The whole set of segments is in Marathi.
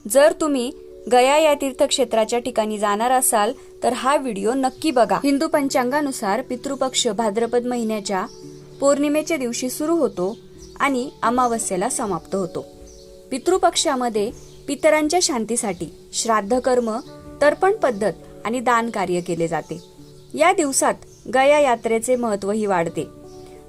जर तुम्ही गया या तीर्थक्षेत्राच्या ठिकाणी जाणार असाल तर हा व्हिडिओ नक्की बघा। हिंदू पंचांगानुसार पितृपक्ष भाद्रपद महिन्याच्या पौर्णिमेच्या दिवशी सुरू होतो आणि अमावस्येला समाप्त होतो। पितृपक्षामध्ये पितरांच्या शांतीसाठी श्राद्ध कर्म, तर्पण पद्धत आणि दान कार्य केले जाते। या दिवसात गया यात्रेचे महत्त्वही वाढते।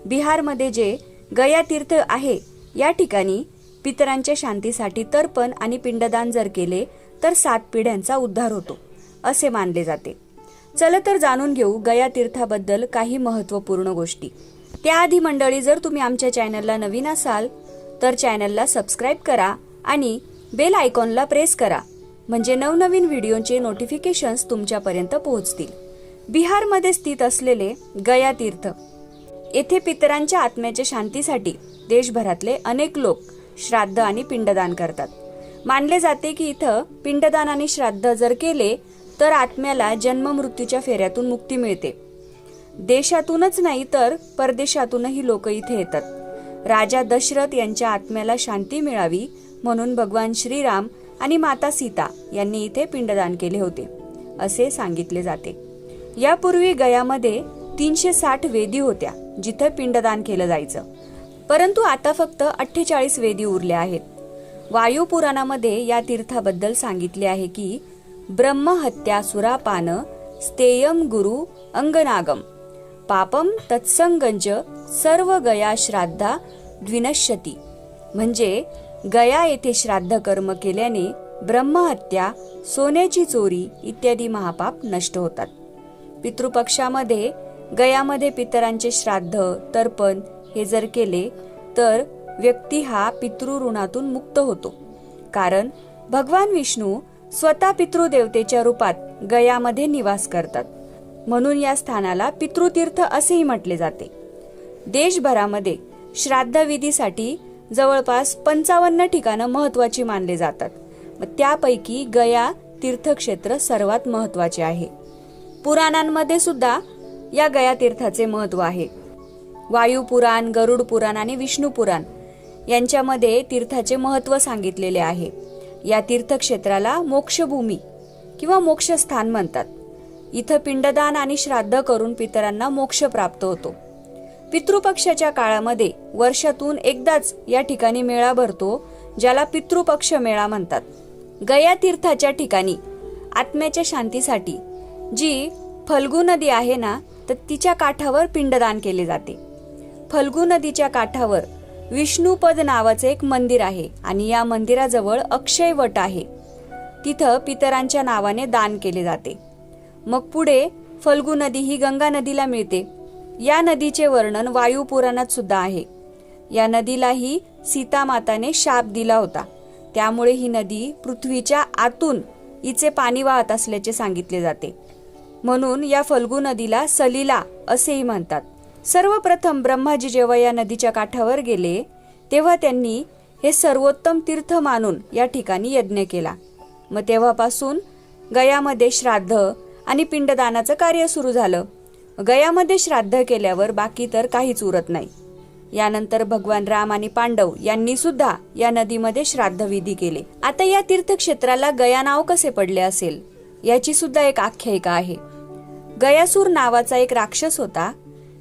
बिहारमध्ये जे गया तीर्थ आहे या ठिकाणी पितरांच्या शांतीसाठी तर्पण आणि पिंडदान जर केले तर 7 पिढ्यांचा उद्धार होतो असे मानले जाते। चला तर जाणून घेऊ गया तीर्थाबद्दल काही महत्त्वपूर्ण गोष्टी। त्याआधी मंडळी, जर तुम्ही आमच्या चॅनलला नवीन असाल तर चॅनलला सबस्क्राइब करा आणि बेल आयकॉनला प्रेस करा, म्हणजे नवनवीन व्हिडिओचे नोटिफिकेशन्स तुमच्यापर्यंत पोहोचतील। बिहारमध्ये स्थित असलेले गया तीर्थ, येथे पितरांच्या आत्म्याच्या शांतीसाठी देशभरातले अनेक लोक श्राद्ध आणि पिंडदान करतात। मानले जाते की इथं पिंडदान आणि श्राद्ध जर केले तर आत्म्याला जन्म मृत्यूच्या फेऱ्यातून मुक्ती मिळते। देशातूनच नाही तर परदेशातूनही लोक इथे येतात। राजा दशरथ यांच्या आत्म्याला शांती मिळावी म्हणून भगवान श्रीराम आणि माता सीता यांनी इथे पिंडदान केले होते असे सांगितले जाते। यापूर्वी गयामध्ये 360 वेदी होत्या जिथे पिंडदान केलं जायचं, परंतु आता फक्त 48 वेदी उरल्या आहेत। वायू पुराणामध्ये या तीर्थाबद्दल सांगितले आहे की ब्रह्महत्या सुरापान स्तेयम गुरु अंगनागम पापम तत्संगंज सर्व गया श्राद्धा द्विनश्यती, म्हणजे गया येथे श्राद्ध कर्म केल्याने ब्रह्महत्या, सोन्याची चोरी इत्यादी महापाप नष्ट होतात। पितृपक्षामध्ये गयामध्ये पितरांचे श्राद्ध, तर्पण हे जर केले तर व्यक्ती हा पितृऋणातून मुक्त होतो, कारण भगवान विष्णू स्वतः पितृदेवतेच्या रूपात गयामध्ये निवास करतात, म्हणून या स्थानाला पितृतीर्थ असेही म्हटले जाते। देशभरामध्ये श्राद्धविधीसाठी जवळपास 55 ठिकाणं महत्त्वाची मानले जातात, त्यापैकी गया तीर्थक्षेत्र सर्वात महत्त्वाचे आहे। पुराणांमध्ये सुद्धा या गया तीर्थाचे महत्त्व आहे। वायू पुराण, गरुड पुराण आणि विष्णू पुराण यांच्यामध्ये तीर्थाचे महत्त्व सांगितलेले आहे। या तीर्थक्षेत्राला मोक्षभूमी किंवा मोक्षस्थान म्हणतात। इथं पिंडदान आणि श्राद्ध करून पितरांना मोक्ष प्राप्त होतो। पितृपक्षाच्या काळामध्ये वर्षातून एकदाच या ठिकाणी मेळा भरतो, ज्याला पितृपक्ष मेळा म्हणतात। गया तीर्थाच्या ठिकाणी आत्म्याच्या शांतीसाठी जी फल्गु नदी आहे ना, तर तिच्या काठावर पिंडदान केले जाते। फल्गु नदीच्या काठावर विष्णुपद नावाचे एक मंदिर आहे आणि या मंदिराजवळ अक्षय वट आहे। तिथं पितरांच्या नावाने दान केले जाते। मग पुढे फल्गु नदी ही गंगा नदीला मिळते। या नदीचे वर्णन वायू पुराणात सुद्धा आहे। या नदीलाही सीता माताने शाप दिला होता, त्यामुळे ही नदी पृथ्वीच्या आतून हिचे पाणी वाहत असल्याचे सांगितले जाते, म्हणून या फल्गु नदीला सलीला असेही म्हणतात। सर्वप्रथम ब्रह्माजी जेव्हा या नदीच्या काठावर गेले तेव्हा त्यांनी हे सर्वोत्तम तीर्थ मानून या ठिकाणी यज्ञ केला। मग तेव्हापासून गयामध्ये श्राद्ध आणि पिंडदानाचं कार्य सुरू झालं। गयामध्ये श्राद्ध केल्यावर बाकी तर काहीच उरत नाही। यानंतर भगवान राम आणि पांडव यांनी सुद्धा या नदीमध्ये श्राद्धविधी केले। आता या तीर्थक्षेत्राला गया नाव कसे पडले असेल याची सुद्धा एक आख्यायिका आहे। गयासूर नावाचा एक राक्षस होता,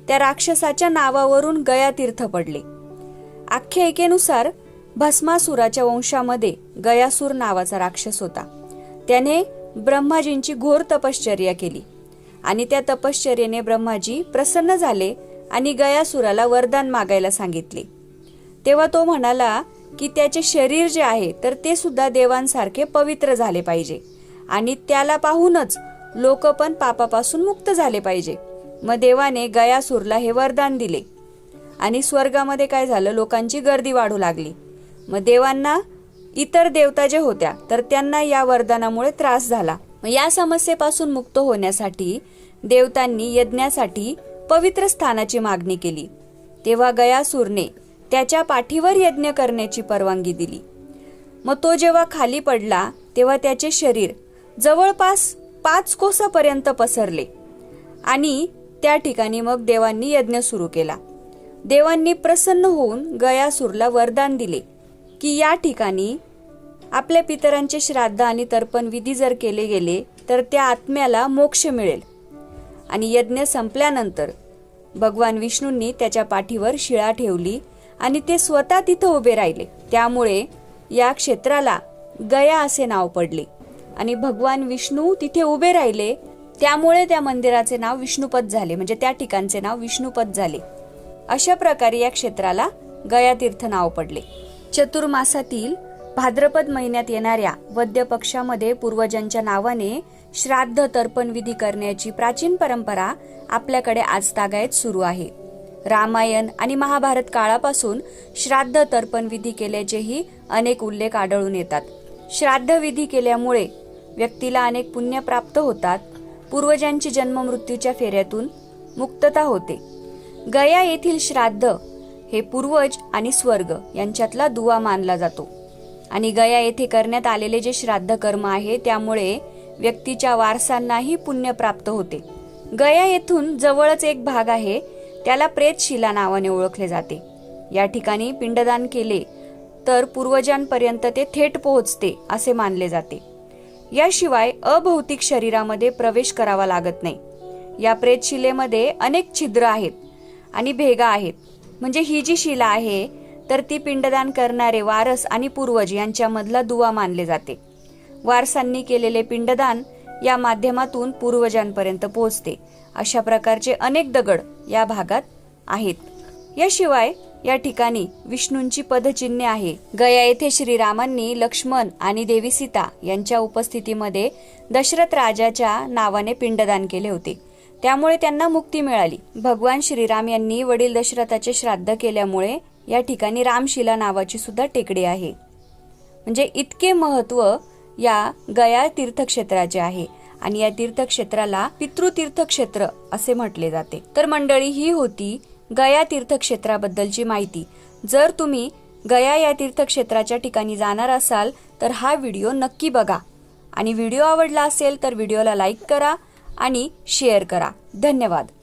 त्या राक्षसाच्या नावावरून गया तीर्थ पडले। आख्यायिकेनुसार भस्मासुराच्या वंशामध्ये गयासूर नावाचा राक्षस होता। त्याने ब्रह्माजींची घोर तपश्चर्या केली आणि त्या तपश्चर्येने ब्रह्माजी प्रसन्न झाले आणि गयासुराला वरदान मागायला सांगितले। तेव्हा तो म्हणाला की त्याचे शरीर जे आहे तर ते सुद्धा देवांसारखे पवित्र झाले पाहिजे आणि त्याला पाहूनच लोक पण पापापासून मुक्त झाले पाहिजे। मग देवाने गयासूरला हे वरदान दिले आणि स्वर्गामध्ये काय झालं, लोकांची गर्दी वाढू लागली। मग देवांना इतर देवता जे होत्या तर त्यांना या वरदानामुळे त्रास झाला। या समस्येपासून मुक्त होण्यासाठी देवतांनी यज्ञासाठी पवित्र स्थानाची मागणी केली। तेव्हा गयासूरने त्याच्या पाठीवर यज्ञ करण्याची परवानगी दिली। मग तो जेव्हा खाली पडला तेव्हा त्याचे शरीर जवळपास 5 कोसापर्यंत पसरले आणि त्या ठिकाणी मग देवांनी यज्ञ सुरू केला। देवांनी प्रसन्न होऊन गयासूरला वरदान दिले की या ठिकाणी आपल्या पितरांचे श्राद्ध आणि तर्पण विधी जर केले गेले तर त्या आत्म्याला मोक्ष मिळेल. आणि यज्ञ संपल्यानंतर भगवान विष्णूंनी त्याच्या पाठीवर शिळा ठेवली आणि ते स्वतः तिथं उभे राहिले. त्यामुळे या क्षेत्राला गया असे नाव पडले. आणि भगवान विष्णू तिथे उभे राहिले त्यामुळे त्या मंदिराचे नाव विष्णुपद झाले, म्हणजे त्या ठिकाणचे नाव विष्णुपद झाले. अशा प्रकारे या क्षेत्राला गया तीर्थ नाव पडले. चतुर्मासातील भाद्रपद महिन्यात येणाऱ्या वद्य पक्षामध्ये पूर्वजांच्या नावाने श्राद्ध तर्पण विधी करण्याची प्राचीन परंपरा आपल्याकडे आजतागायत सुरू आहे. रामायण आणि महाभारत काळापासून श्राद्ध तर्पण विधी केल्याचेही अनेक उल्लेख आढळून येतात. श्राद्ध विधी केल्यामुळे व्यक्तीला अनेक पुण्य प्राप्त होतात. पूर्वजांची जन्म मृत्यूच्या फेऱ्यातून मुक्तता होते. गया येथील श्राद्ध हे पूर्वज आणि स्वर्ग यांच्यातला दुवा मानला जातो. आणि गया येथे करण्यात आलेले जे श्राद्ध कर्म आहे त्यामुळे व्यक्तीच्या वारसांनाही पुण्य प्राप्त होते. गया येथून जवळच एक भाग आहे, त्याला प्रेतशिला नावाने ओळखले जाते. या ठिकाणी पिंडदान केले तर पूर्वजांपर्यंत ते थेट पोहोचते असे मानले जाते. याशिवाय अभौतिक शरीरामध्ये प्रवेश करावा लागत नाही. या प्रेतशिलेमध्ये अनेक छिद्र आहेत आणि भेगा आहेत. म्हणजे ही जी शिला आहे तर ती पिंडदान करणारे वारस आणि पूर्वज यांच्यामधला दुवा मानले जाते. वारसांनी केलेले पिंडदान या माध्यमातून पूर्वजांपर्यंत पोहोचते. अशा प्रकारचे अनेक दगड या भागात आहेत. याशिवाय या ठिकाणी विष्णूंची पदचिन्हे आहे. गया येथे श्रीरामांनी लक्ष्मण आणि देवी सीता यांच्या उपस्थितीमध्ये दशरथ राजाच्या नावाने पिंडदान केले होते. त्यामुळे त्यांना मुक्ती मिळाली. भगवान श्रीराम यांनी वडील दशरथाचे श्राद्ध केल्यामुळे या ठिकाणी रामशिला नावाची सुद्धा टेकडी आहे. म्हणजे इतके महत्व या गया तीर्थक्षेत्राचे आहे. आणि या तीर्थक्षेत्राला पितृतीर्थक्षेत्र असे म्हटले जाते. तर मंडळी, ही होती गया तीर्थक्षेत्राबद्दलची माहिती. जर तुम्ही गया या तीर्थक्षेत्राच्या ठिकाणी जाणार असाल तर हा व्हिडिओ नक्की बघा. आणि व्हिडिओ आवडला असेल तर व्हिडिओला लाईक करा आणि शेअर करा. धन्यवाद.